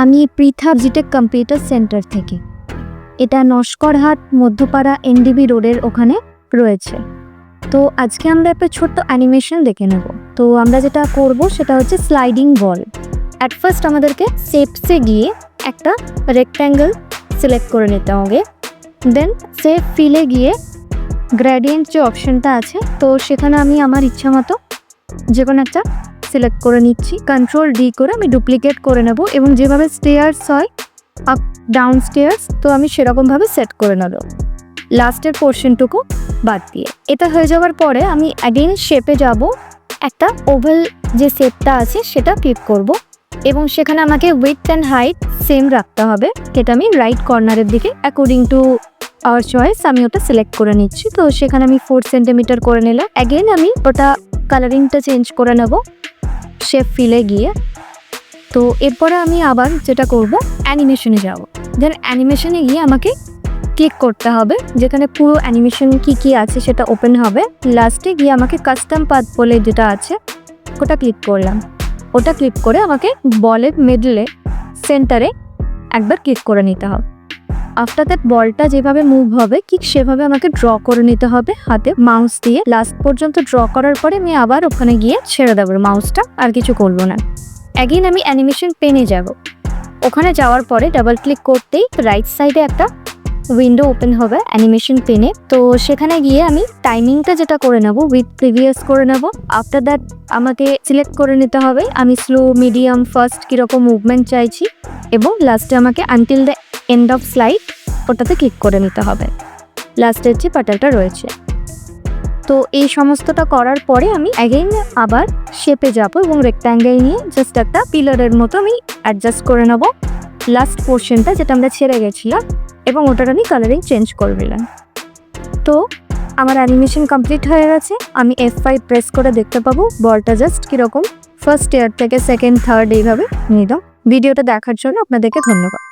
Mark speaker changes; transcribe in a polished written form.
Speaker 1: আমি Pritha জিটেক computer centre থেকে। এটা নস্করহাট মধ্যপাড়া এনডিবি রোডের ওখানে রয়েছে। তো আজকে আমরা একটা ছোট্ট অ্যানিমেশন দেখে নেব। তো আমরা যেটা করব সেটা হচ্ছে স্লাইডিং বল। অ্যাট ফার্স্ট আমাদেরকে শেপসে গিয়ে একটা রেক্ট্যাঙ্গেল সিলেক্ট করে নিতে হবে। দেন শেপ ফিলে গিয়ে গ্রেডিয়েন্ট যে অপশনটা আছে, তো সেখানে আমি আমার ইচ্ছা মতো যে কোনো একটা সিলেক্ট করে নিচ্ছি। কন্ট্রোল ডি করে আমি ডুপ্লিকেট করে নেব এবং যেভাবে স্টেয়ার্স হয় আপ ডাউন স্টেয়ার্স, তো আমি সেরকমভাবে সেট করে নেব লাস্টের পোর্শনটুকু বাদ দিয়ে। এটা হয়ে যাওয়ার পরে আমি অ্যাগেন শেপে যাব, একটা ওভাল যে শেপটা আছে সেটা ক্লিক করব এবং সেখানে আমাকে উইডথ অ্যান্ড হাইট সেম রাখতে হবে। এটা আমি রাইট কর্নারের দিকে অ্যাকর্ডিং টু আওয়ার চয়েস আমি ওটা সিলেক্ট করে নিচ্ছি। তো সেখানে আমি 4 সেন্টিমিটার করে নিলাম। অ্যাগেন আমি ওটা কালারিংটা চেঞ্জ করে নেব শেপ ফিলে গিয়ে। তো এরপরে আমি আবার যেটা করব অ্যানিমেশনে যাব। দেন অ্যানিমেশনে গিয়ে আমাকে ক্লিক করতে হবে, যেখানে পুরো অ্যানিমেশন কি আছে সেটা ওপেন হবে। লাস্টে গিয়ে আমাকে কাস্টম পাথ বলে যেটা আছে ওটা ক্লিক করলাম। ওটা ক্লিক করে আমাকে বলের মিডলে সেন্টারে একবার ক্লিক করে নিতে হবে। আফটার দ্যাট বলটা যেভাবে মুভ হবে ঠিক সেভাবে আমাকে ড্র করে নিতে হবে হাতে মাউস দিয়ে। লাস্ট পর্যন্ত ড্র করার পরে আমি আবার ওখানে গিয়ে ছেড়ে দেবো মাউসটা, আর কিছু করবো না। অ্যাগেন আমি অ্যানিমেশন পেনে যাব। ওখানে যাওয়ার পরে ডাবল ক্লিক করতেই রাইট সাইডে একটা উইন্ডো ওপেন হবে অ্যানিমেশন পেনে। তো সেখানে গিয়ে আমি টাইমিংটা যেটা করে নেব উইথ প্রিভিয়াস করে নেব। আফটার দ্যাট আমাকে সিলেক্ট করে নিতে হবে আমি স্লো, মিডিয়াম, ফাস্ট কীরকম মুভমেন্ট চাইছি এবং লাস্টে আমাকে until the end of slide ওটাতে ক্লিক করে নিতে হবে। লাস্টের যে বাটনটা রয়েছে। তো এই সমস্তটা করার পরে আমি অ্যাগেইন আবার শেপে যাব এবং রেক্ট্যাঙ্গেল নিয়ে জাস্ট একটা পিলারের মতো আমি অ্যাডজাস্ট করে নেব লাস্ট পোর্শনটা যেটা আমরা ছেড়ে গেছিলাম এবং ওটার আমি কালারিং চেঞ্জ করে দিলাম। তো আমার অ্যানিমেশন কমপ্লিট হয়ে গেছে। আমি F5 প্রেস করে দেখতে পাবো বলটা জাস্ট কীরকম ফার্স্ট ইয়ার থেকে সেকেন্ড, থার্ড এইভাবে নিলাম। ভিডিওটা দেখার জন্য আপনাদেরকে ধন্যবাদ।